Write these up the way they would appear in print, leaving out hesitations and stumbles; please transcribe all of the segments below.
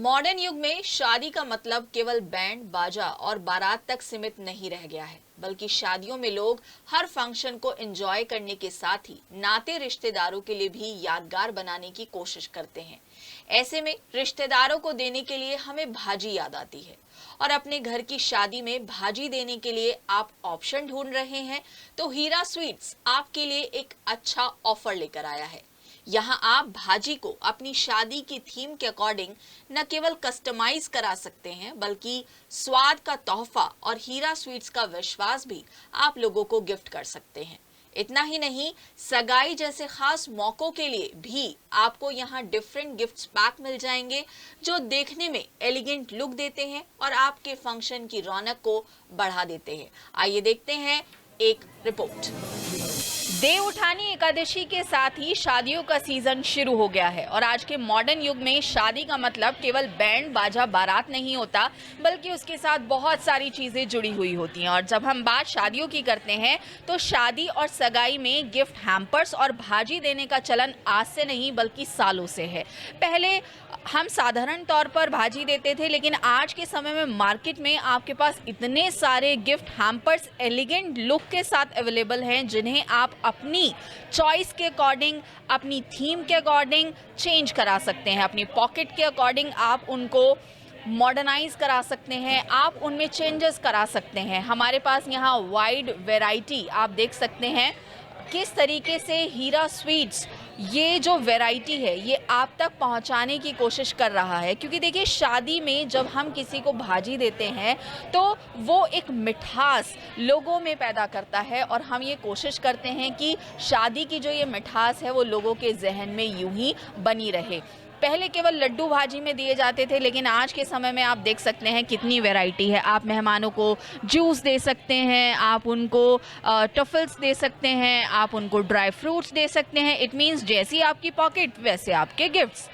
Modern युग में शादी का मतलब केवल बैंड बाजा और बारात तक सीमित नहीं रह गया है, बल्कि शादियों में लोग हर फंक्शन को एंजॉय करने के साथ ही नाते रिश्तेदारों के लिए भी यादगार बनाने की कोशिश करते हैं। ऐसे में रिश्तेदारों को देने के लिए हमें भाजी याद आती है और अपने घर की शादी में भाजी देने के लिए आप ऑप्शन ढूंढ रहे हैं तो हीरा स्वीट्स आपके लिए एक अच्छा ऑफर लेकर आया है। यहाँ आप भाजी को अपनी शादी की थीम के अकॉर्डिंग न केवल कस्टमाइज करा सकते हैं, बल्कि स्वाद का तोहफा और हीरा स्वीट्स का विश्वास भी आप लोगों को गिफ्ट कर सकते हैं। इतना ही नहीं, सगाई जैसे खास मौकों के लिए भी आपको यहाँ डिफरेंट गिफ्ट्स पैक मिल जाएंगे, जो देखने में एलिगेंट लुक देते हैं और आपके फंक्शन की रौनक को बढ़ा देते हैं। आइए देखते हैं एक रिपोर्ट। देव उठानी एकादशी के साथ ही शादियों का सीजन शुरू हो गया है और आज के मॉडर्न युग में शादी का मतलब केवल बैंड बाजा बारात नहीं होता, बल्कि उसके साथ बहुत सारी चीजें जुड़ी हुई होती हैं। और जब हम बात शादियों की करते हैं तो शादी और सगाई में गिफ्ट हैम्पर्स और भाजी देने का चलन आज से नहीं बल्कि सालों से है। पहले हम साधारण तौर पर भाजी देते थे, लेकिन आज के समय में मार्केट में आपके पास इतने सारे गिफ्ट हैम्पर्स एलिगेंट लुक के साथ अवेलेबल हैं, जिन्हें आप अपनी चॉइस के अकॉर्डिंग, अपनी थीम के अकॉर्डिंग चेंज करा सकते हैं। अपनी पॉकेट के अकॉर्डिंग आप उनको मॉडर्नाइज करा सकते हैं, आप उनमें चेंजेस करा सकते हैं। हमारे पास यहाँ वाइड वैरायटी आप देख सकते हैं किस तरीके से हीरा स्वीट्स ये जो वैरायटी है ये आप तक पहुंचाने की कोशिश कर रहा है। क्योंकि देखिए, शादी में जब हम किसी को भाजी देते हैं तो वो एक मिठास लोगों में पैदा करता है और हम ये कोशिश करते हैं कि शादी की जो ये मिठास है वो लोगों के जहन में यूं ही बनी रहे। पहले केवल लड्डू भाजी में दिए जाते थे, लेकिन आज के समय में आप देख सकते हैं कितनी वैरायटी है। आप मेहमानों को जूस दे सकते हैं, आप उनको टफल्स दे सकते हैं, आप उनको ड्राई फ्रूट्स दे सकते हैं। इट मीन्स जैसी आपकी पॉकेट वैसे आपके गिफ्ट्स।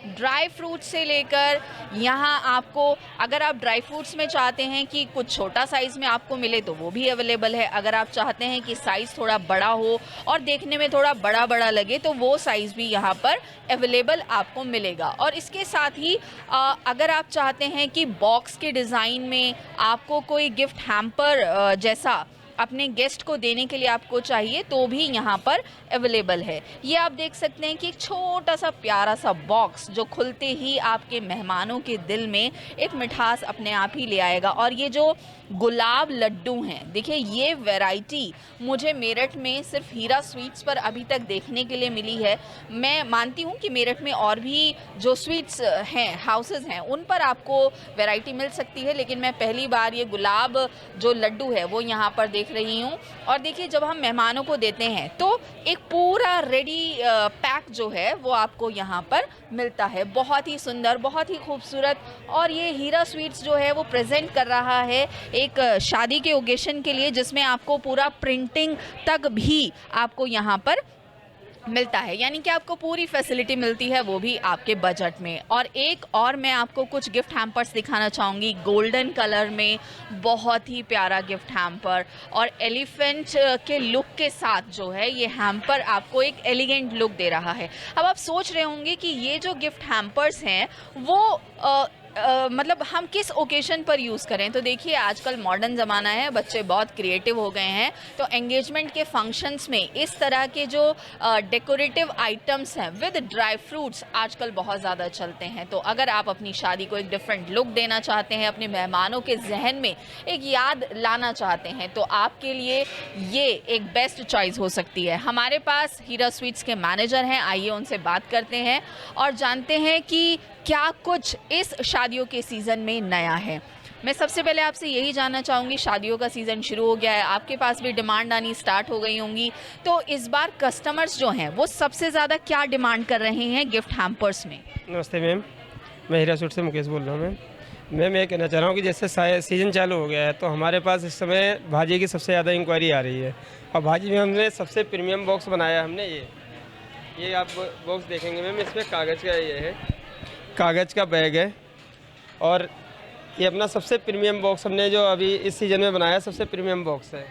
ड्राई फ्रूट्स से लेकर यहाँ आपको, अगर आप ड्राई फ्रूट्स में चाहते हैं कि कुछ छोटा साइज़ में आपको मिले तो वो भी अवेलेबल है। अगर आप चाहते हैं कि साइज़ थोड़ा बड़ा हो और देखने में थोड़ा बड़ा बड़ा लगे तो वो साइज़ भी यहाँ पर अवेलेबल आपको मिलेगा। और इसके साथ ही अगर आप चाहते हैं कि बॉक्स के डिज़ाइन में आपको कोई गिफ्ट हैम्पर जैसा अपने गेस्ट को देने के लिए आपको चाहिए तो भी यहाँ पर अवेलेबल है। ये आप देख सकते हैं कि एक छोटा सा प्यारा सा बॉक्स जो खुलते ही आपके मेहमानों के दिल में एक मिठास अपने आप ही ले आएगा। और ये जो गुलाब लड्डू हैं, देखिए ये वैरायटी मुझे मेरठ में सिर्फ हीरा स्वीट्स पर अभी तक देखने के लिए मिली है। मैं मानती हूँ कि मेरठ में और भी जो स्वीट्स हैं, हाउसेस हैं, उन पर आपको वैरायटी मिल सकती है, लेकिन मैं पहली बार ये गुलाब जो लड्डू है वो यहाँ पर देख रही हूँ। और देखिए, जब हम मेहमानों को देते हैं तो एक पूरा रेडी पैक जो है वो आपको यहाँ पर मिलता है। बहुत ही सुंदर, बहुत ही खूबसूरत। और ये हीरा स्वीट्स जो है वो प्रेजेंट कर रहा है एक शादी के ओकेशन के लिए, जिसमें आपको पूरा प्रिंटिंग तक भी आपको यहाँ पर मिलता है, यानी कि आपको पूरी फैसिलिटी मिलती है, वो भी आपके बजट में। और एक और मैं आपको कुछ गिफ्ट हैम्पर्स दिखाना चाहूँगी गोल्डन कलर में, बहुत ही प्यारा गिफ्ट हैम्पर और एलिफेंट के लुक के साथ जो है ये हैम्पर आपको एक एलिगेंट लुक दे रहा है। अब आप सोच रहे होंगे कि ये जो गिफ्ट हैम्पर्स हैं वो मतलब हम किस ओकेशन पर यूज़ करें। तो देखिए, आजकल मॉडर्न ज़माना है, बच्चे बहुत क्रिएटिव हो गए हैं, तो एंगेजमेंट के फंक्शंस में इस तरह के जो डेकोरेटिव आइटम्स हैं विद ड्राई फ्रूट्स आजकल बहुत ज़्यादा चलते हैं। तो अगर आप अपनी शादी को एक डिफरेंट लुक देना चाहते हैं, अपने मेहमानों के जहन में एक याद लाना चाहते हैं, तो आपके लिए ये एक बेस्ट चॉइस हो सकती है। हमारे पास हीरा स्वीट्स के मैनेजर हैं, आइए उनसे बात करते हैं और जानते हैं कि क्या कुछ इस शादियों के सीज़न में नया है। मैं सबसे पहले आपसे यही जानना चाहूँगी, शादियों का सीज़न शुरू हो गया है, आपके पास भी डिमांड आनी स्टार्ट हो गई होंगी, तो इस बार कस्टमर्स जो हैं वो सबसे ज़्यादा क्या डिमांड कर रहे हैं गिफ्ट हैम्पर्स में? नमस्ते मैम, मैं हीरा सूट से मुकेश बोल रहा हूँ। मैम ये कहना चाह रहा हूँ कि जैसे सीज़न चालू हो गया है तो हमारे पास इस समय भाजी की सबसे ज़्यादा इंक्वायरी आ रही है। और भाजी में हमने सबसे प्रीमियम बॉक्स बनाया हमने। ये आप बॉक्स देखेंगे मैम, इसमें कागज़ का ये है, कागज़ का बैग है। और ये अपना सबसे प्रीमियम बॉक्स हमने जो अभी इस सीज़न में बनाया, सबसे प्रीमियम बॉक्स है।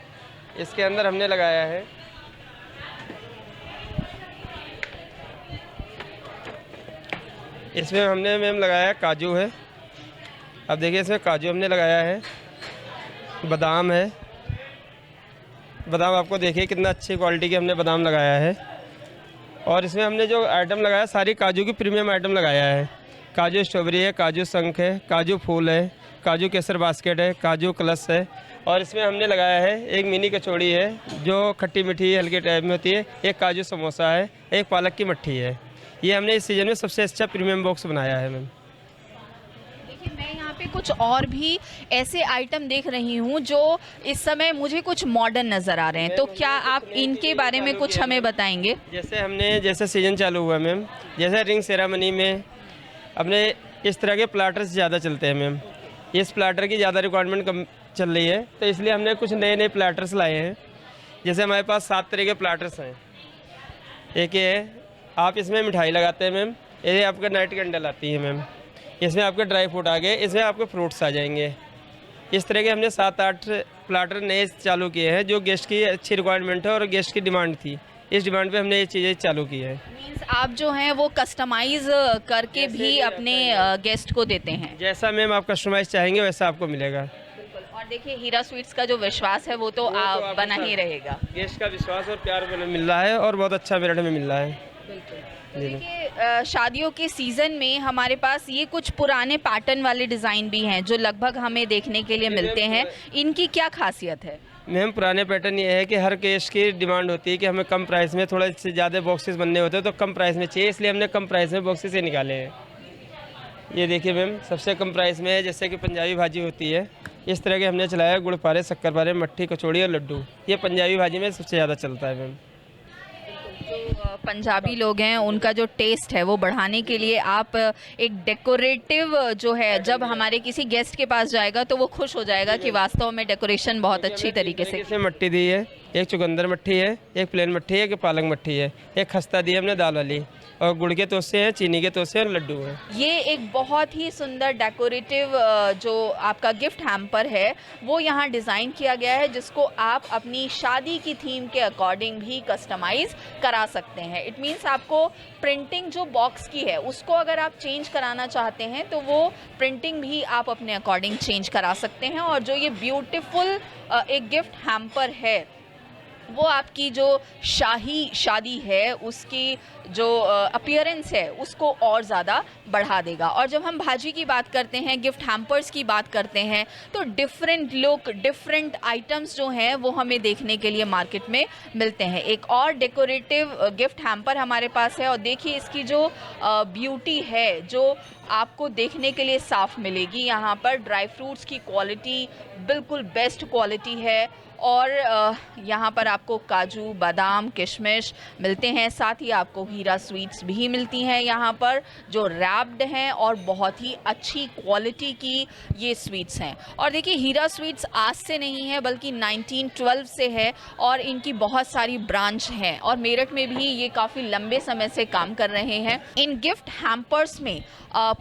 इसके अंदर हमने लगाया है इसमें हमने मैम लगाया है काजू है, अब देखिए इसमें काजू हमने लगाया है, बादाम है, बादाम आपको देखिए कितना अच्छी क्वालिटी के हमने बादाम लगाया है। और इसमें हमने जो आइटम लगाया सारी काजू की प्रीमियम आइटम लगाया है। काजू स्ट्रॉबेरी है, काजू शंख है, काजू फूल है, काजू केसर बास्केट है, काजू कलश है। और इसमें हमने लगाया है एक मिनी कचौड़ी है जो खट्टी मीठी हल्के टाइप में होती है, एक काजू समोसा है, एक पालक की मट्ठी है। ये हमने इस सीज़न में सबसे अच्छा प्रीमियम बॉक्स बनाया है मैम। देखिए मैं यहाँ पे कुछ और भी ऐसे आइटम देख रही हूँ जो इस समय मुझे कुछ मॉडर्न नज़र आ रहे हैं, तो क्या आप इनके बारे में कुछ हमें बताएंगे? जैसे सीज़न चालू हुआ मैम, जैसे रिंग सेरेमनी में अपने इस तरह के प्लाटर्स ज़्यादा चलते हैं मैम, इस प्लाटर की ज़्यादा रिक्वायरमेंट कम चल रही है, तो इसलिए हमने कुछ नए नए प्लाटर्स लाए हैं। जैसे हमारे पास 7 तरह के प्लाटर्स हैं। एक ये है, आप इसमें मिठाई लगाते हैं मैम, ये आपका नाइट कैंडल आती है मैम, इसमें आपके ड्राई फ्रूट आ गए, इसमें आपके फ्रूट्स आ जाएंगे। इस तरह के हमने 7-8 प्लाटर नए चालू किए हैं जो गेस्ट की अच्छी रिक्वायरमेंट है और गेस्ट की डिमांड थी, इस डिमांड पे हमने ये चीज़ें चालू की है। मीन्स आप जो हैं वो कस्टमाइज करके भी अपने गेस्ट को देते हैं? जैसा मैम आप कस्टमाइज चाहेंगे वैसा आपको मिलेगा। और देखिए हीरा स्वीट्स का जो विश्वास है वो तो आप बना ही रहेगा। गेस्ट का विश्वास और प्यार मिल रहा है और बहुत अच्छा मेरिट में मिल रहा है। तो देखिए शादियों के सीज़न में हमारे पास ये कुछ पुराने पैटर्न वाले डिज़ाइन भी हैं जो लगभग हमें देखने के लिए मिलते हैं, इनकी क्या खासियत है? मैम पुराने पैटर्न ये है कि हर गेस्ट की डिमांड होती है कि हमें कम प्राइस में थोड़ा से ज़्यादा बॉक्सेस बनने होते हैं, तो कम प्राइस में चाहिए, इसलिए हमने कम प्राइस में बॉक्सेस ही निकाले हैं। ये देखिए मैम सबसे कम प्राइस में है, जैसे कि पंजाबी भाजी होती है, इस तरह के हमने चलाया गुड़ पारे, शक्कर पारे, मट्ठी, कचौड़ी और लड्डू। ये पंजाबी भाजी में सबसे ज़्यादा चलता है मैम। जो पंजाबी लोग हैं उनका जो टेस्ट है वो बढ़ाने के लिए आप एक डेकोरेटिव जो है, जब हमारे किसी गेस्ट के पास जाएगा तो वो खुश हो जाएगा कि वास्तव में डेकोरेशन बहुत अच्छी तरीके से। इसमें मट्टी दी है, एक चुकंदर मट्ठी है, एक प्लेन मट्ठी है, एक पालक मट्ठी है, एक खस्ता दी है हमने दाल वाली, और गुड़ के तोसे हैं, चीनी के तोसे और लड्डू हैं। ये एक बहुत ही सुंदर डेकोरेटिव जो आपका गिफ्ट हैम्पर है वो यहाँ डिज़ाइन किया गया है, जिसको आप अपनी शादी की थीम के अकॉर्डिंग भी कस्टमाइज़ करा सकते हैं। इट मीन्स आपको प्रिंटिंग जो बॉक्स की है उसको अगर आप चेंज कराना चाहते हैं तो वो प्रिंटिंग भी आप अपने अकॉर्डिंग चेंज करा सकते हैं। और जो ये ब्यूटीफुल एक गिफ्ट हैम्पर है वो आपकी जो शाही शादी है उसकी जो अपीयरेंस है उसको और ज़्यादा बढ़ा देगा। और जब हम भाजी की बात करते हैं, गिफ्ट हैम्पर्स की बात करते हैं, तो डिफरेंट लुक, डिफरेंट आइटम्स जो हैं वो हमें देखने के लिए मार्केट में मिलते हैं। एक और डेकोरेटिव गिफ्ट हैम्पर हमारे पास है और देखिए इसकी जो ब्यूटी है जो आपको देखने के लिए साफ मिलेगी। यहाँ पर ड्राई फ्रूट्स की क्वालिटी बिल्कुल बेस्ट क्वालिटी है और यहाँ पर आपको काजू, बादाम, किशमिश मिलते हैं, साथ ही आपको हीरा स्वीट्स भी मिलती हैं यहाँ पर जो रैप्ड हैं और बहुत ही अच्छी क्वालिटी की ये स्वीट्स हैं। और देखिए हीरा स्वीट्स आज से नहीं है बल्कि 1912 से है और इनकी बहुत सारी ब्रांच हैं और मेरठ में भी ये काफ़ी लंबे समय से काम कर रहे हैं। इन गिफ्ट हैम्पर्स में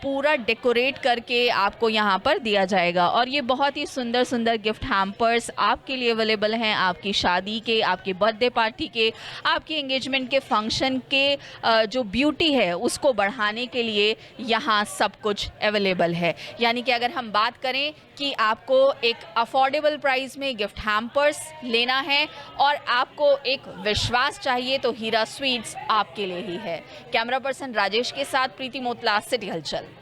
पूरा डेकोरेट करके आपको यहाँ पर दिया जाएगा और ये बहुत ही सुंदर सुंदर गिफ्ट हैम्पर्स आपके लिए अवेलेबल हैं। आपकी शादी के, आपके बर्थडे पार्टी के, आपके एंगेजमेंट के फंक्शन के जो ब्यूटी है उसको बढ़ाने के लिए यहाँ सब कुछ अवेलेबल है। यानी कि अगर हम बात करें कि आपको एक अफोर्डेबल प्राइस में गिफ्ट हैम्पर्स लेना है और आपको एक विश्वास चाहिए तो हीरा स्वीट्स आपके लिए ही है। कैमरा पर्सन राजेश के साथ प्रीति मोतला, सिटी हलचल।